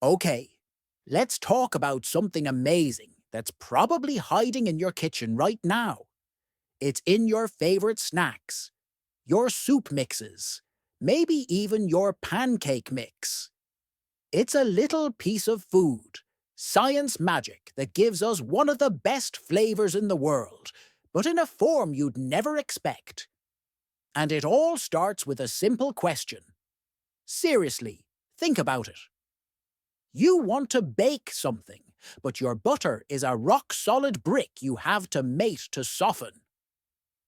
Okay, let's talk about something amazing that's probably hiding in your kitchen right now. It's in your favorite snacks, your soup mixes, maybe even your pancake mix. It's a little piece of food, science magic that gives us one of the best flavors in the world, but in a form you'd never expect. And it all starts with a simple question. Seriously, think about it. You want to bake something, but your butter is a rock-solid brick you have to mate to soften.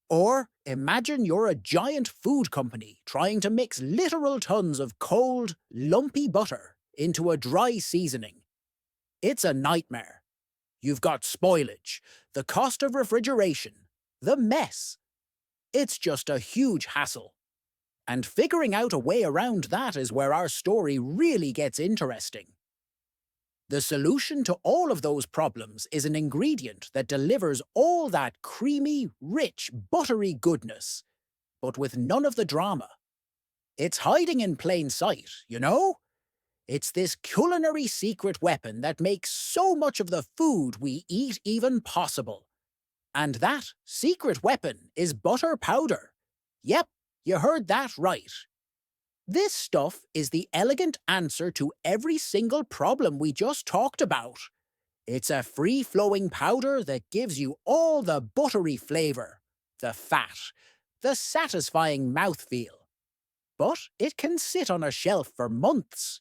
Or imagine you're a giant food company trying to mix literal tons of cold, lumpy butter into a dry seasoning. It's a nightmare. You've got spoilage, the cost of refrigeration, the mess. It's just a huge hassle. And figuring out a way around that is where our story really gets interesting. The solution to all of those problems is an ingredient that delivers all that creamy, rich, buttery goodness, but with none of the drama. It's hiding in plain sight, you know? It's this culinary secret weapon that makes so much of the food we eat even possible. And that secret weapon is butter powder. Yep, you heard that right. This stuff is the elegant answer to every single problem we just talked about. It's a free-flowing powder that gives you all the buttery flavor, the fat, the satisfying mouthfeel. But it can sit on a shelf for months.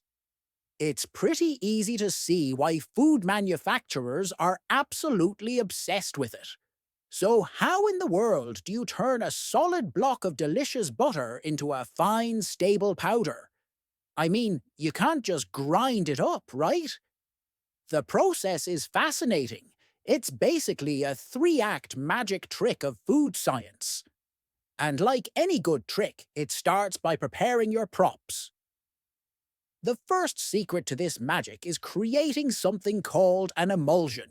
It's pretty easy to see why food manufacturers are absolutely obsessed with it. So how in the world do you turn a solid block of delicious butter into a fine, stable powder? I mean, you can't just grind it up, right? The process is fascinating. It's basically a three-act magic trick of food science. And like any good trick, it starts by preparing your props. The first secret to this magic is creating something called an emulsion.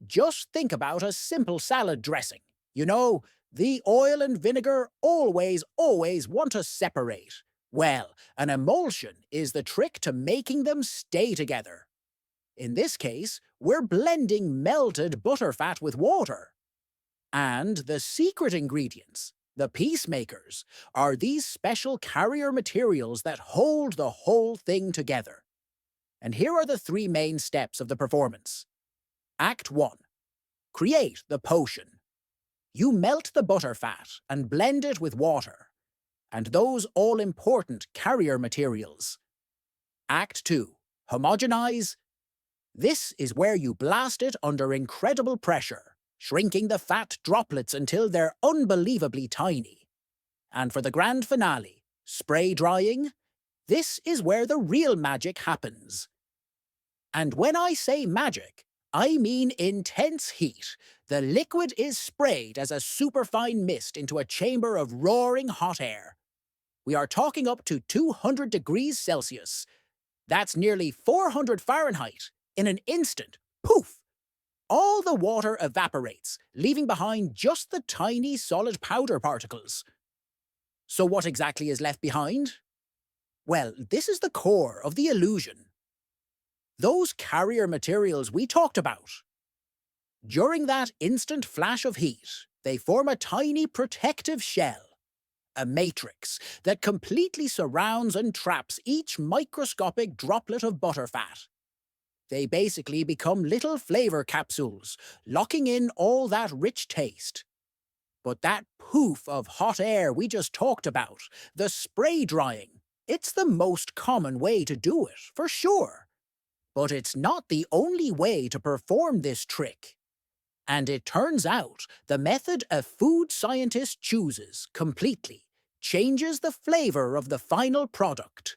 Just think about a simple salad dressing. You know, the oil and vinegar always want to separate. Well, an emulsion is the trick to making them stay together. In this case, we're blending melted butterfat with water. And the secret ingredients, the peacemakers, are these special carrier materials that hold the whole thing together. And here are the three main steps of the performance. Act 1. Create the potion. You melt the butterfat and blend it with water, and those all-important carrier materials. Act 2. Homogenize. This is where you blast it under incredible pressure, shrinking the fat droplets until they're unbelievably tiny. And for the grand finale, spray drying. This is where the real magic happens. And when I say magic, I mean intense heat. The liquid is sprayed as a superfine mist into a chamber of roaring hot air. We are talking up to 200 degrees Celsius. That's nearly 400 Fahrenheit. In an instant, poof! All the water evaporates, leaving behind just the tiny solid powder particles. So what exactly is left behind? Well, this is the core of the illusion. Those carrier materials we talked about. During that instant flash of heat, they form a tiny protective shell, a matrix that completely surrounds and traps each microscopic droplet of butterfat. They basically become little flavor capsules, locking in all that rich taste. But that poof of hot air we just talked about, the spray drying, it's the most common way to do it, for sure. But it's not the only way to perform this trick. And it turns out the method a food scientist chooses completely changes the flavor of the final product.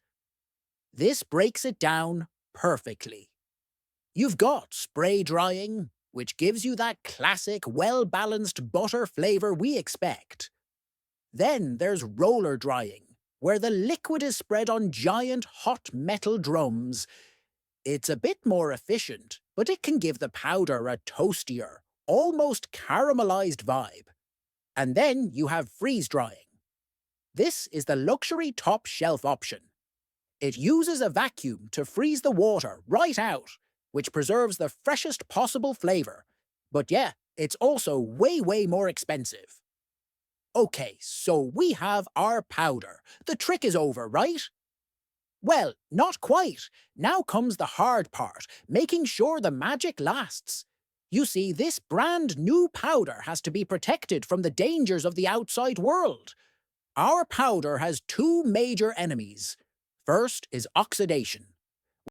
This breaks it down perfectly. You've got spray drying, which gives you that classic, well-balanced butter flavor we expect. Then there's roller drying, where the liquid is spread on giant hot metal drums. It's a bit more efficient, but it can give the powder a toastier, almost caramelized vibe. And then you have freeze drying. This is the luxury top shelf option. It uses a vacuum to freeze the water right out, which preserves the freshest possible flavour. But yeah, it's also way more expensive. Okay, so we have our powder. The trick is over, right? Well, not quite. Now comes the hard part, making sure the magic lasts. You see, this brand new powder has to be protected from the dangers of the outside world. Our powder has two major enemies. First is oxidation.